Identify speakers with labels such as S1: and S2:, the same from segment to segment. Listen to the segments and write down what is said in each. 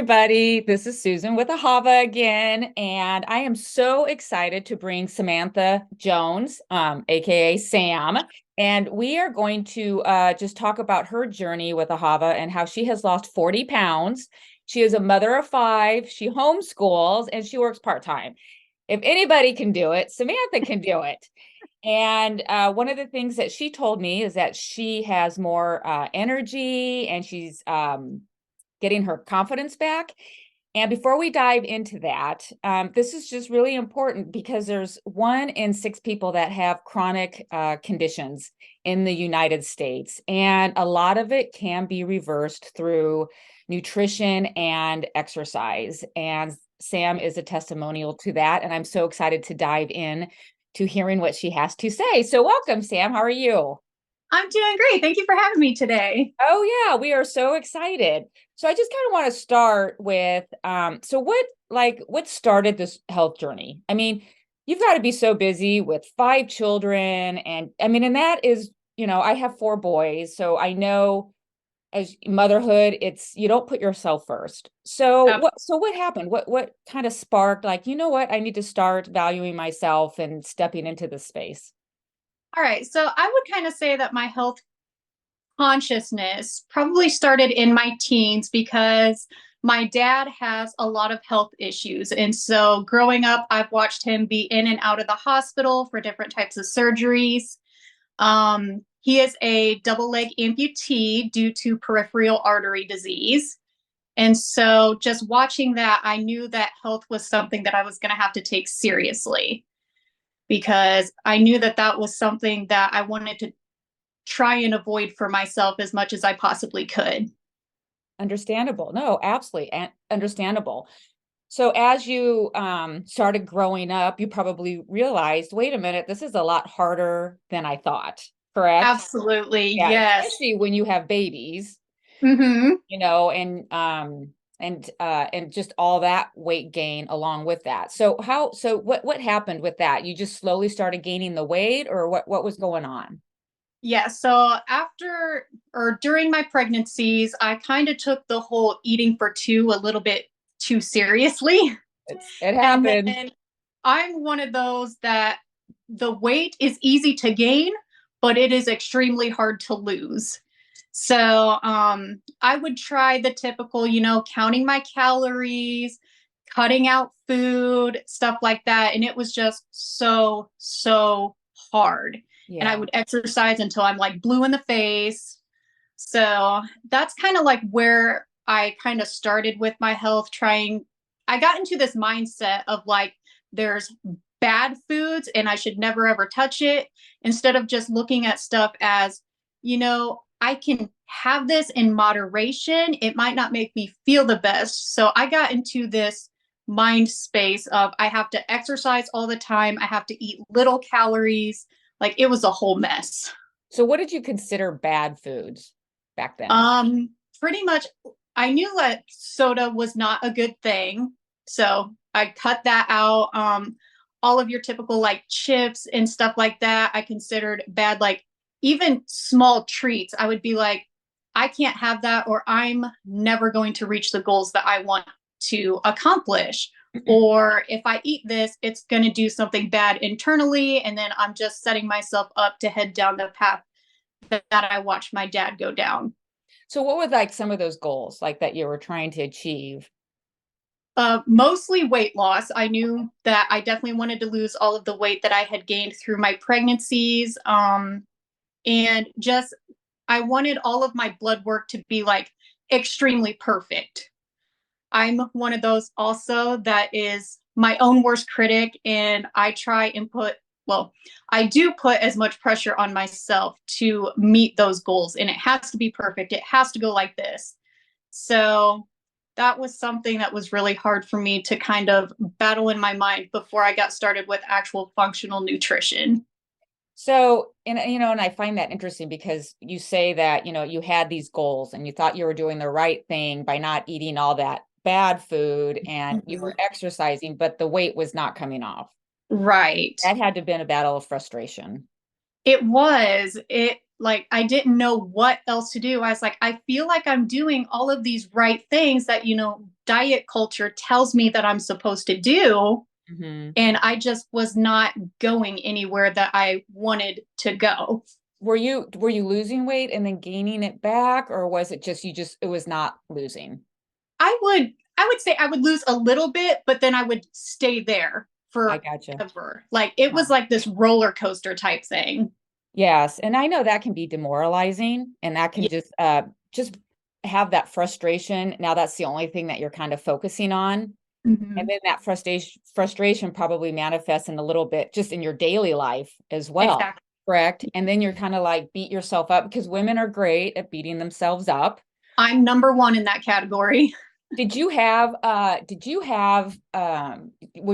S1: everybody. This is Susan with Ahava again, and I am so excited to bring Samantha Jones, aka Sam, and we are going to just talk about her journey with Ahava and how she has lost 40 pounds. She is a mother of five. She homeschools and she works part-time. If anybody can do it, Samantha can do it. And one of the things that she told me is that she has more energy and she's getting her confidence back. And before we dive into that, this is just really important because there's 1 in 6 people that have chronic conditions in the United States. And a lot of it can be reversed through nutrition and exercise. And Sam is a testimonial to that. And I'm so excited to dive in to hearing what she has to say. So welcome, Sam. How are you?
S2: I'm doing great. Thank you for having me today.
S1: Oh yeah, we are so excited. So I just kind of want to start with so what started this health journey? I mean, you've got to be so busy with 5 children and I mean and that is, I have 4 boys, so I know as motherhood, it's you don't put yourself first. So
S2: Uh,
S1: what happened? What kind of sparked like, you know what, I need to start valuing myself and stepping into this space?
S2: all right. So I would kind of say that my health consciousness probably started in my teens because my dad has a lot of health issues. And so growing up, I've watched him be in and out of the hospital for different types of surgeries. He is a double leg amputee due to peripheral artery disease. And so just watching that, I knew that health was something that I was going to have to take seriously because I knew that that was something that I wanted to try and avoid for myself as much as I possibly could.
S1: Understandable. No, absolutely understandable. So as you started growing up, you probably realized, wait a minute, this is a lot harder than I thought, correct?
S2: Absolutely.
S1: Yeah,
S2: Yes.
S1: especially when you have babies,
S2: Hmm.
S1: and just all that weight gain along with that. So what happened with that? You just slowly started gaining the weight, or what was going on?
S2: Yeah. So after or during my pregnancies, I kind of took the whole eating for two a little bit too seriously.
S1: It
S2: And
S1: happened.
S2: then I'm one of those that the weight is easy to gain, but it is extremely hard to lose. So I would try the typical, counting my calories, cutting out food, stuff like that. And it was just so, so hard. And I
S1: Yeah.
S2: would exercise until I'm like blue in the face. So that's kind of like where I kind of started with my health, trying. I got into this mindset of like, there's bad foods and I should never ever touch it instead of just looking at stuff as, I can have this in moderation. It might not make me feel the best. So I got into this mind space of I have to exercise all the time. I have to eat little calories. Like it was a whole mess.
S1: So what did you consider bad foods back then?
S2: Um, Pretty much I knew that soda was not a good thing. So I cut that out. All of your typical like chips and stuff like that, I considered bad. Like even small treats, I would be like, I can't have that, or I'm never going to reach the goals that I want to accomplish. Or if I eat this, it's going to do something bad internally. And then I'm just setting myself up to head down the path that I watched my dad go down.
S1: So what were like some of those goals like that you were trying to achieve?
S2: Mostly weight loss. I knew that I definitely wanted to lose all of the weight that I had gained through my pregnancies. And just, I wanted all of my blood work to be like extremely perfect. I'm one of those also that is my own worst critic. And I try and I do put as much pressure on myself to meet those goals. And it has to be perfect. It has to go like this. So that was something that was really hard for me to kind of battle in my mind before I got started with actual functional nutrition.
S1: So, and I find that interesting because you say that, you had these goals and you thought you were doing the right thing by not eating all that bad food and you
S2: Mhm.
S1: were exercising, but the weight was not coming off.
S2: Right.
S1: That had to have been a battle of frustration.
S2: It was. It like I didn't know what else to do. I was like, I feel like I'm doing all of these right things that, diet culture tells me that I'm supposed to do.
S1: Hmm.
S2: And I just was not going anywhere that I wanted to go.
S1: Were you losing weight and then gaining it back, or was it just it was not losing?
S2: I would say I would lose a little bit, but then I would stay there
S1: I gotcha.
S2: forever. Like it was
S1: Huh.
S2: like this roller coaster type thing.
S1: Yes, and I know that can be demoralizing, and that can
S2: Yeah.
S1: just have that frustration. Now that's the only thing that you're kind of focusing on. And
S2: Hmm.
S1: then that frustration probably manifests in a little bit just in your daily life as well,
S2: Exactly.
S1: correct? And then you're kind of like beat yourself up because women are great at beating themselves up.
S2: I'm number one in that category.
S1: Were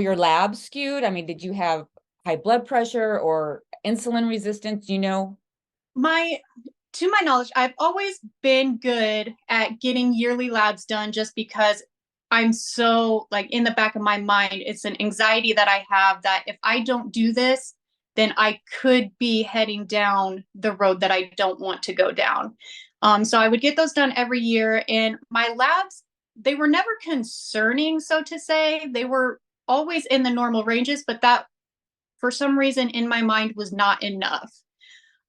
S1: your labs skewed? I mean, did you have high blood pressure or insulin resistance,
S2: My To my knowledge, I've always been good at getting yearly labs done just because I'm so like in the back of my mind, it's an anxiety that I have that if I don't do this, then I could be heading down the road that I don't want to go down. So I would get those done every year, and my labs, they were never concerning, so to say. They were always in the normal ranges, but that for some reason in my mind was not enough.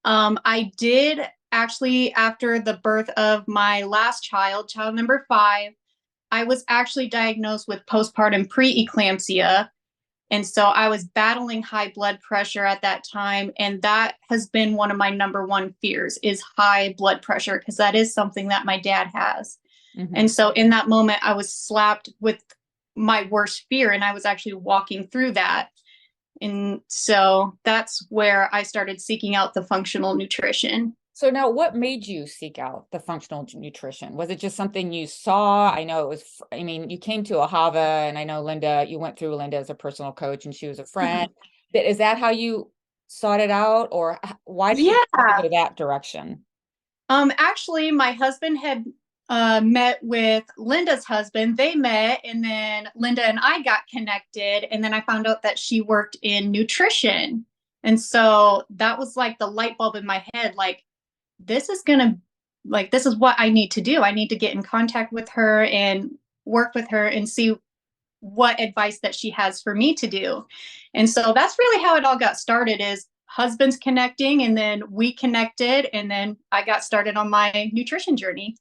S2: I did actually, after the birth of my last child, child number 5, I was actually diagnosed with postpartum preeclampsia. And so I was battling high blood pressure at that time. And that has been one of my number one fears is high blood pressure, because that is something that my dad has.
S1: hmm
S2: And so in that moment, I was slapped with my worst fear, and I was actually walking through that. And so that's where I started seeking out the functional nutrition.
S1: So now what made you seek out the functional nutrition? Was it just something you saw? I know it was, I mean, you came to Ahava, and I know Linda, you went through Linda as a personal coach and she was a friend.
S2: Mhm.
S1: Is that how you sought it out, or why did you decide to
S2: Yeah.
S1: go that direction?
S2: Actually, my husband had met with Linda's husband. They met, and then Linda and I got connected. And then I found out that she worked in nutrition. And so that was like the light bulb in my head like, this is going to, like, this is what I need to do. I need to get in contact with her and work with her and see what advice that she has for me to do. And so that's really how it all got started is husbands connecting, and then we connected, and then I got started on my nutrition journey.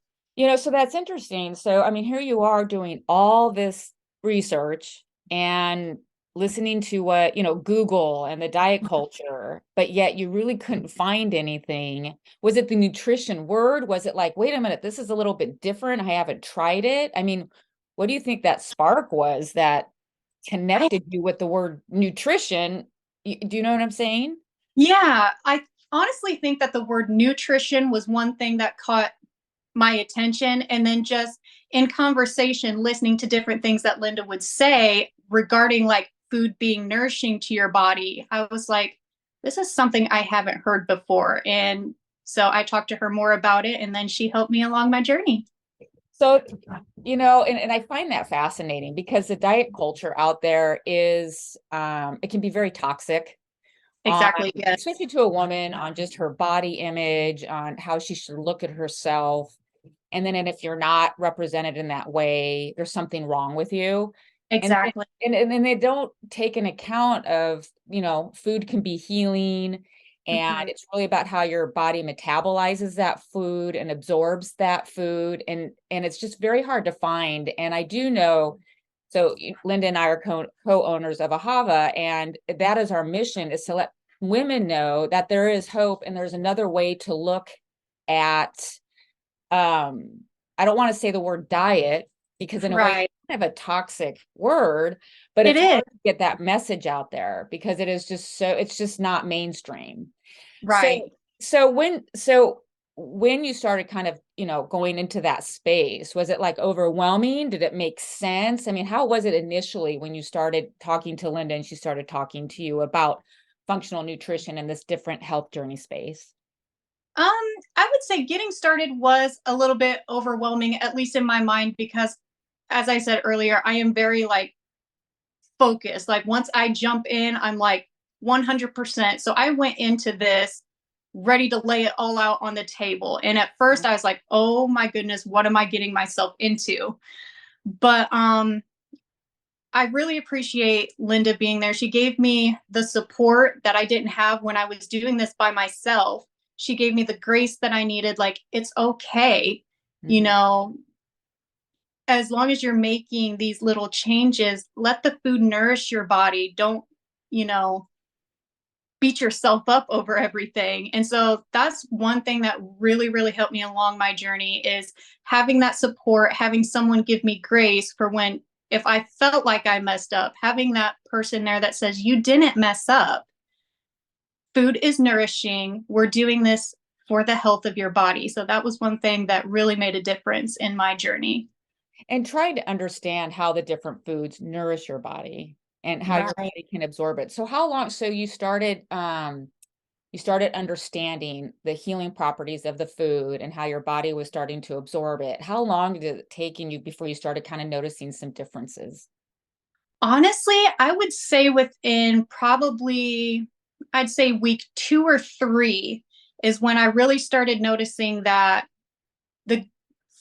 S1: So that's interesting. So, I mean, here you are doing all this research and listening to what, Google and the diet culture, but yet you really couldn't find anything. Was it the nutrition word? Was it like, wait a minute, this is a little bit different. I haven't tried it. I mean, what do you think that spark was that
S2: I
S1: connected you with the word nutrition? Do you know what I'm saying?
S2: Yeah, I honestly think that the word nutrition was one thing that caught my attention, and then just in conversation listening to different things that Linda would say regarding like food being nourishing to your body, I was like, this is something I haven't heard before. And so I talked to her more about it, and then she helped me along my journey.
S1: So, and I find that fascinating because the diet culture out there it can be very toxic on,
S2: Exactly. Yes.
S1: especially to a woman, on just her body image, on how she should look at herself. And if you're not represented in that way, there's something wrong with you. And
S2: Exactly.
S1: and then they don't take an account of, food can be healing, and
S2: Mhm.
S1: it's really about how your body metabolizes that food and absorbs that food. And it's just very hard to find. And I do know, so Linda and I are co-owners of Ahava, and that is our mission, is to let women know that there is hope and there's another way to look at I don't want to say the word diet because in a way it's
S2: Right.
S1: kind of a toxic word, but
S2: It
S1: it's
S2: is.
S1: hard to get that message out there because it's just not mainstream. So
S2: Right.
S1: so when you started kind of, going into that space, was it like overwhelming? Did it make sense? I mean, how was it initially when you started talking to Linda and she started talking to you about functional nutrition and this different health journey space?
S2: Um, I would say getting started was a little bit overwhelming, at least in my mind, because as I said earlier, I am very like focused. Like once I jump in, I'm like 100%. So I went into this ready to lay it all out on the table. And at first I was like, oh my goodness, what am I getting myself into? But I really appreciate Linda being there. She gave me the support that I didn't have when I was doing this by myself. She gave me the grace that I needed. Like, it's okay, you
S1: Mhm.
S2: know, as long as you're making these little changes, let the food nourish your body. Don't, you know, beat yourself up over everything. And so that's one thing that really, really helped me along my journey is having that support, having someone give me grace for when, if I felt like I messed up, having that person there that says, you didn't mess up. Food is nourishing. We're doing this for the health of your body. So that was one thing that really made a difference in my journey.
S1: And trying to understand how the different foods nourish your body and how your
S2: Right.
S1: body can absorb it. So how long, so you started understanding the healing properties of the food and how your body was starting to absorb it. How long did it take in you before you started kind of noticing some differences?
S2: Honestly, I would say within probably, I'd say week 2 or 3 is when I really started noticing that the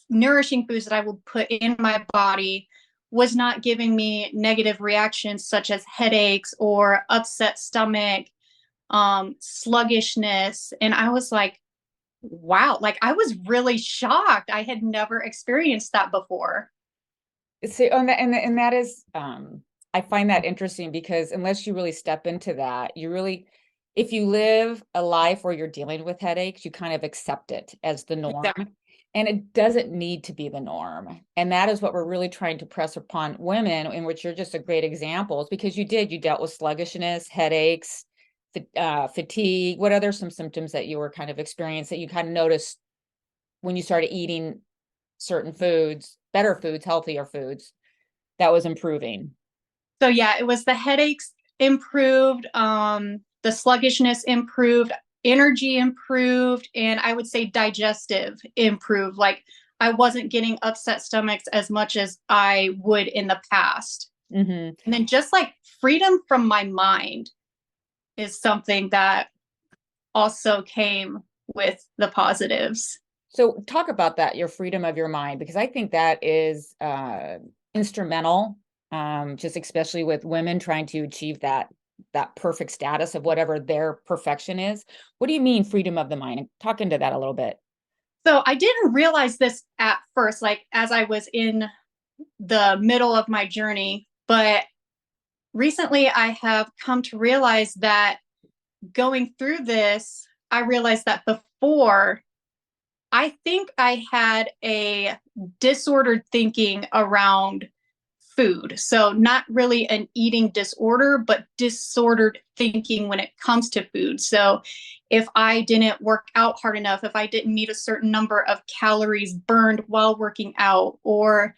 S2: nourishing foods that I would put in my body was not giving me negative reactions such as headaches or upset stomach, sluggishness. And I was like, wow, like I was really shocked. I had never experienced that before.
S1: See, and that is, I find that interesting because unless you really step into that, you really, if you live a life where you're dealing with headaches, you kind of accept it as the norm.
S2: Exactly.
S1: And it doesn't need to be the norm. And that is what we're really trying to press upon women, in which you're just a great example, is because you dealt with sluggishness, headaches, fatigue. What other some symptoms that you were kind of experiencing that you kind of noticed when you started eating certain foods, better foods, healthier foods? That was improving.
S2: So yeah, it was the headaches improved, the sluggishness improved, energy improved, and I would say digestive improved. Like I wasn't getting upset stomachs as much as I would in the past.
S1: Hmm.
S2: And then just like freedom from my mind is something that also came with the positives.
S1: So talk about that, your freedom of your mind, because I think that is instrumental, just especially with women trying to achieve that perfect status of whatever their perfection is. What do you mean freedom of the mind? Talk into that a little bit.
S2: So I didn't realize this at first, like as I was in the middle of my journey, but recently I have come to realize that going through this, I realized that before I think I had a disordered thinking around food. So, not really an eating disorder, but disordered thinking when it comes to food. So, if I didn't work out hard enough, if I didn't meet a certain number of calories burned while working out, or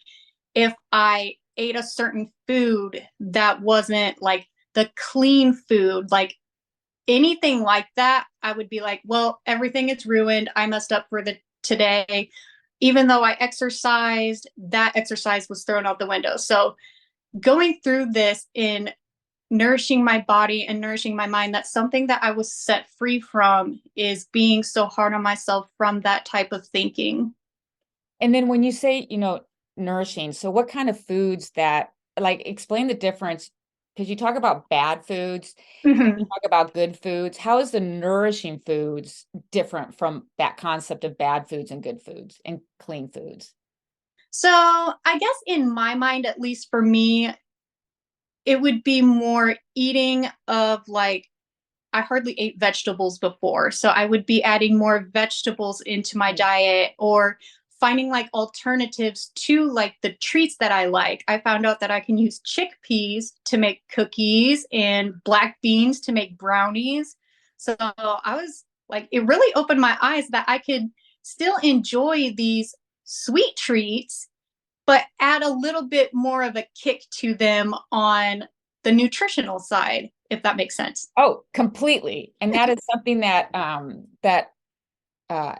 S2: if I ate a certain food that wasn't like the clean food, like anything like that, I would be like, well, everything is ruined. I messed up for the today. Even though I exercised, that exercise was thrown out the window. So going through this in nourishing my body and nourishing my mind, that's something that I was set free from is being so hard on myself from that type of thinking.
S1: And then when you say, nourishing, so what kind of foods that, like, explain the difference, because you talk about bad foods, you
S2: Mhm.
S1: talk about good foods. How is the nourishing foods different from that concept of bad foods and good foods and clean foods?
S2: So I guess in my mind, at least for me, it would be more eating of like I hardly ate vegetables before. So I would be adding more vegetables into my diet or finding like alternatives to like the treats that I like. I found out that I can use chickpeas to make cookies and black beans to make brownies. So I was like, it really opened my eyes that I could still enjoy these sweet treats, but add a little bit more of a kick to them on the nutritional side, if that makes sense.
S1: Oh, completely. And that is something that uh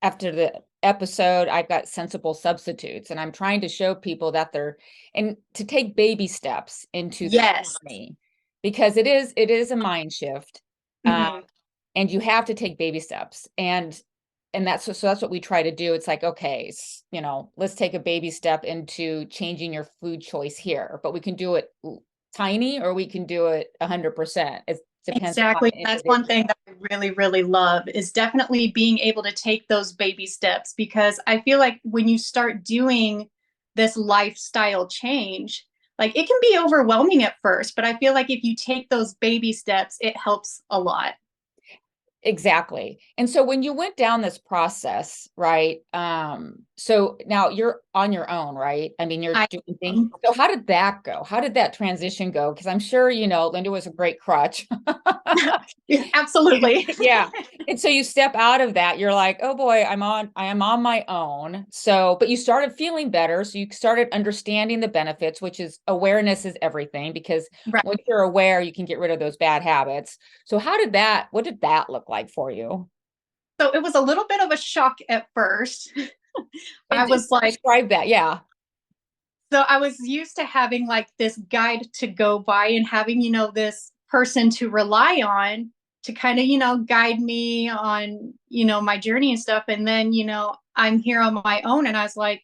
S1: after the episode, I've got sensible substitutes, and I'm trying to show people that they're and to take baby steps into this
S2: Yes.
S1: journey because it is a mind shift. Um,
S2: Mhm.
S1: and you have to take baby steps. And that's what we try to do. It's like, okay, let's take a baby step into changing your food choice here, but we can do it tiny or we can do it 100%. It depends upon
S2: Exactly.
S1: the
S2: That's one
S1: individual.
S2: thing that I really, really love is definitely being able to take those baby steps, because I feel like when you start doing this lifestyle change, like it can be overwhelming at first, but I feel like if you take those baby steps, it helps a lot.
S1: Exactly. And so when you went down this process, right? So now you're on your own, right? I mean, you're
S2: I
S1: doing things. So how did that go? How did that transition go? Because I'm sure, Linda was a great crutch.
S2: absolutely.
S1: Yeah. And so you step out of that, you're like, oh boy, I am on my own. So, but you started feeling better. So you started understanding the benefits, which is awareness is everything, because
S2: Right.
S1: once you're aware, you can get rid of those bad habits. So what did that look like for you?
S2: So it was a little bit of a shock at first. I
S1: And just
S2: was like,
S1: describe that. Yeah.
S2: so I was used to having like this guide to go by and having, this person to rely on to kind of, guide me on, my journey and stuff. And then, I'm here on my own. And I was like,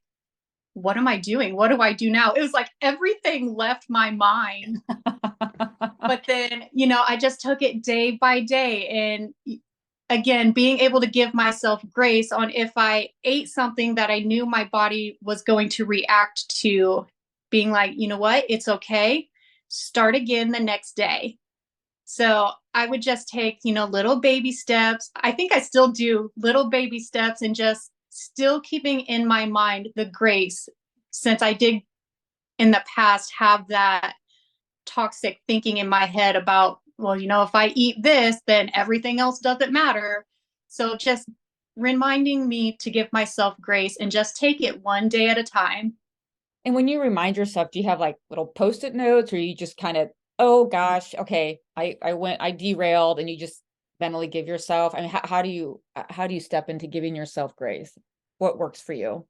S2: what am I doing? What do I do now? It was like everything left my mind. But then, I just took it day by day. And again, being able to give myself grace on if I ate something that I knew my body was going to react to, being like, you know what, it's okay. Start again the next day. So I would just take, little baby steps. I think I still do little baby steps and just still keeping in my mind the grace, since I did in the past have that toxic thinking in my head about, well, if I eat this, then everything else doesn't matter. So just reminding me to give myself grace and just take it one day at a time.
S1: And when you remind yourself, do you have like little post-it notes or you just kind of, oh gosh, okay, I derailed and you just mentally give yourself, I mean, how do you step into giving yourself grace? What works for you?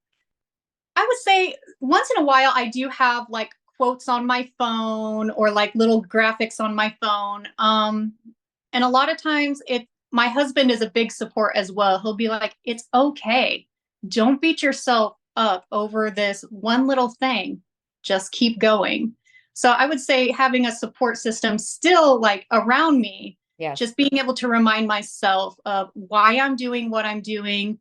S2: I would say once in a while, I do have like quotes on my phone or like little graphics on my phone. And a lot of times my husband is a big support as well. He'll be like, it's okay. Don't beat yourself up over this one little thing. Just keep going. So I would say having a support system still like around me,
S1: Yes.
S2: just being able to remind myself of why I'm doing what I'm doing,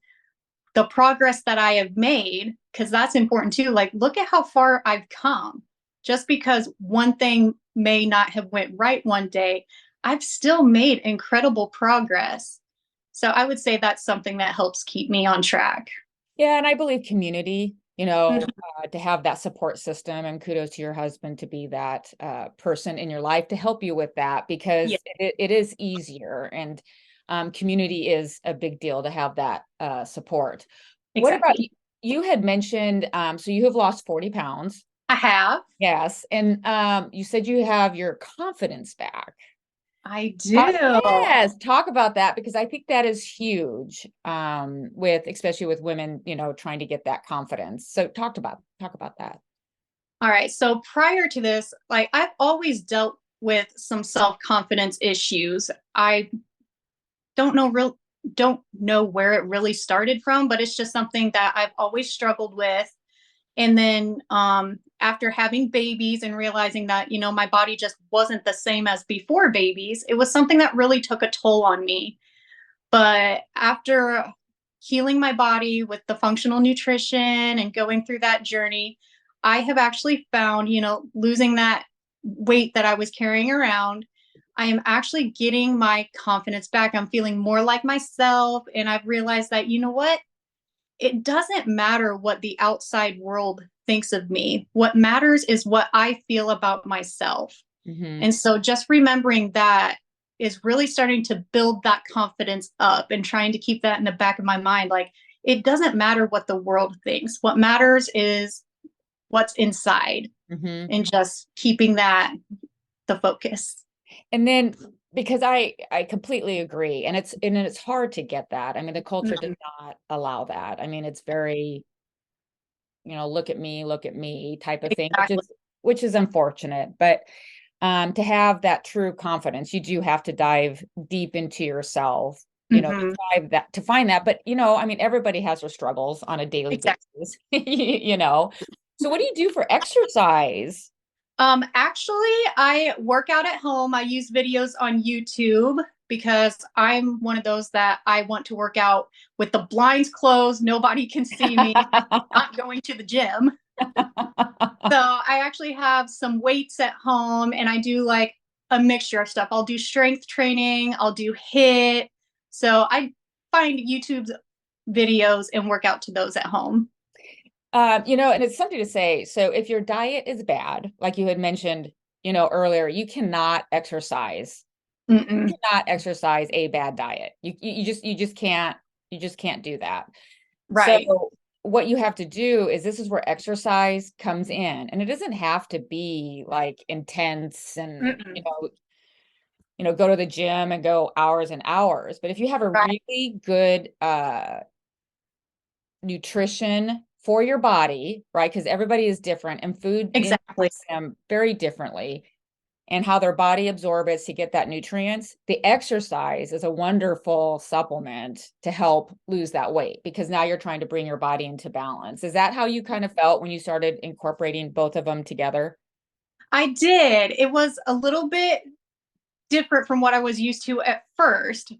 S2: the progress that I have made, because that's important too. Like, look at how far I've come. Just because one thing may not have went right one day, I've still made incredible progress. So I would say that's something that helps keep me on track.
S1: Yeah, and I believe community,
S2: Mhm.
S1: to have that support system, and kudos to your husband to be that person in your life to help you with that
S2: Yeah,
S1: because it is easier and community is a big deal to have that support. What about
S2: exactly.
S1: you had mentioned, so you have lost 40 pounds.
S2: I have.
S1: Yes. And you said you have your confidence back.
S2: I do.
S1: Yes, talk about that because I think that is huge with especially with women, trying to get that confidence. So talk about that.
S2: All right. So prior to this, like I've always dealt with some self-confidence issues. I don't know real don't know where it really started from, but it's just something that I've always struggled with. And then after having babies and realizing that, my body just wasn't the same as before babies, it was something that really took a toll on me. But after healing my body with the functional nutrition and going through that journey, I have actually found, losing that weight that I was carrying around, I am actually getting my confidence back. I'm feeling more like myself. And I've realized that, you know what? It doesn't matter what the outside world thinks of me. What matters is what I feel about myself.
S1: Hmm.
S2: And so just remembering that is really starting to build that confidence up and trying to keep that in the back of my mind. Like, it doesn't matter what the world thinks. What matters is what's inside,
S1: Hmm.
S2: and just keeping that the focus.
S1: And then because I completely agree, and it's hard to get that. I mean, the culture does
S2: Mhm.
S1: not allow that. I mean, it's very, look at me type of thing,
S2: Exactly.
S1: which is unfortunate. But To have that true confidence, you do have to dive deep into yourself,
S2: Hmm.
S1: to find that. But, I mean, everybody has their struggles on a daily
S2: Exactly.
S1: basis, you know. So what do you do for exercise?
S2: Actually, I work out at home. I use videos on YouTube because I'm one of those that I want to work out with the blinds closed. Nobody can see me. I'm not going to the gym. So I actually have some weights at home and I do like a mixture of stuff. I'll do strength training, I'll do HIIT. So I find YouTube's videos and work out to those at home.
S1: And it's something to say. So if your diet is bad, like you had mentioned, earlier,
S2: Mm-mm.
S1: you cannot exercise a bad diet. You just can't do that.
S2: Right.
S1: So what you have to do is this is where exercise comes in. And it doesn't have to be like intense and,
S2: Mm-mm.
S1: go to the gym and go hours and hours. But if you have a
S2: Right.
S1: really good nutrition for your body, right? Because everybody is different and food
S2: Exactly.
S1: impacts them very differently and how their body absorbs it to get that nutrients. The exercise is a wonderful supplement to help lose that weight because now you're trying to bring your body into balance. Is that how you kind of felt when you started incorporating both of them together?
S2: I did. It was a little bit different from what I was used to at first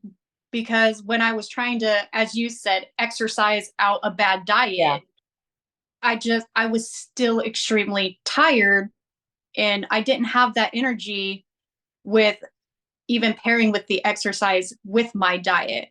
S2: because when I was trying to, as you said, exercise out a bad
S1: Yeah.
S2: diet, I was still extremely tired and I didn't have that energy with even pairing with the exercise with my diet.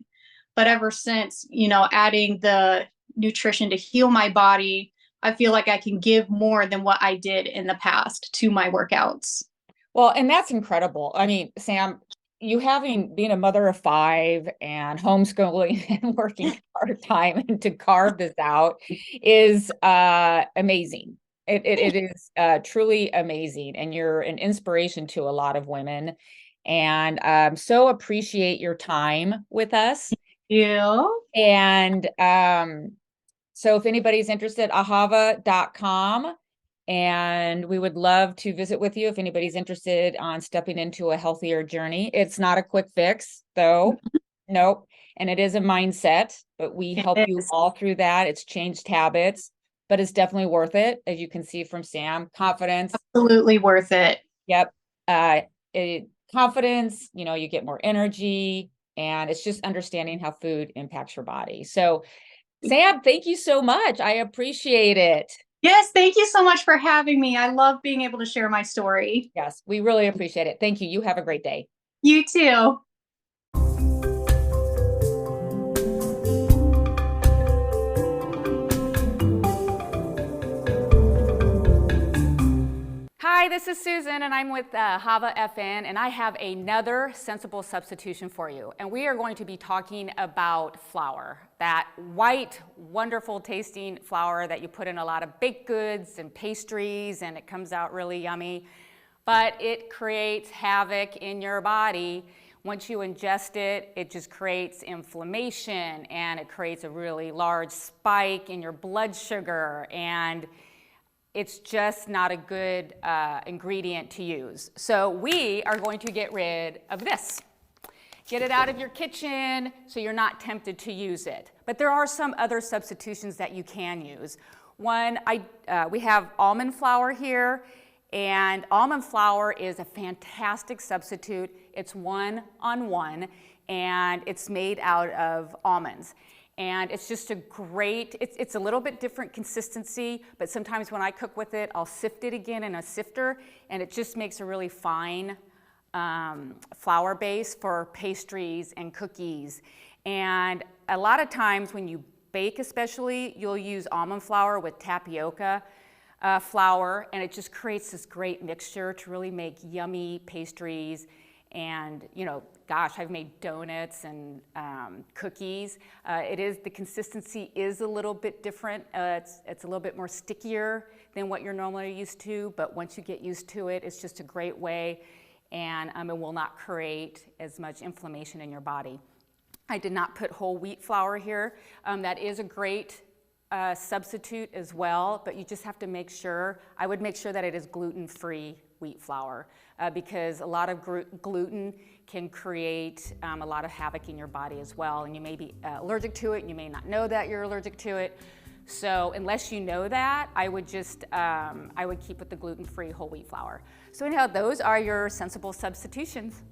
S2: But ever since, adding the nutrition to heal my body, I feel like I can give more than what I did in the past to my workouts.
S1: Well, and that's incredible. I mean, Sam, you having being a mother of five and homeschooling and working part-time and to carve this out is amazing. It is truly amazing. And you're an inspiration to a lot of women. And so appreciate your time with us.
S2: Yeah.
S1: And so if anybody's interested, ahava.com. And we would love to visit with you if anybody's interested on stepping into a healthier journey. It's not a quick fix, though. Nope. And it is a mindset, but we
S2: It
S1: help you
S2: is
S1: all through that. It's changed habits, but it's definitely worth it, as you can see from Sam. Confidence.
S2: absolutely worth it.
S1: Yep. Uh, confidence, you get more energy, and it's just understanding how food impacts your body. So, Sam, thank you so much. I appreciate it.
S2: Yes, thank you so much for having me. I love being able to share my story.
S1: Yes, we really appreciate it. Thank you. You have a great day.
S2: You too.
S3: Hi, this is Susan, and I'm with Hava FN, and I have another sensible substitution for you. And we are going to be talking about flour, that white, wonderful tasting flour that you put in a lot of baked goods and pastries, and it comes out really yummy. But it creates havoc in your body. Once you ingest it, it just creates inflammation, and it creates a really large spike in your blood sugar, and it's just not a good ingredient to use. So we are going to get rid of this. Get it out of your kitchen so you're not tempted to use it. But there are some other substitutions that you can use. One, we have almond flour here, and almond flour is a fantastic substitute. It's 1-on-1, and it's made out of almonds. And it's just a great, it's a little bit different consistency, but sometimes when I cook with it, I'll sift it again in a sifter, and it just makes a really fine flour base for pastries and cookies. And a lot of times when you bake especially, you'll use almond flour with tapioca flour, and it just creates this great mixture to really make yummy pastries. And gosh, I've made donuts and cookies. The consistency is a little bit different. It's a little bit more stickier than what you're normally used to, but once you get used to it, it's just a great way, and it will not create as much inflammation in your body. I did not put whole wheat flour here. That is a great substitute as well, but you just have to make sure, I would make sure that it is gluten-free wheat flour because a lot of gluten can create a lot of havoc in your body as well. And you may be allergic to it, and you may not know that you're allergic to it. So unless you know that, I would just, I would keep with the gluten-free whole wheat flour. So anyhow, those are your sensible substitutions.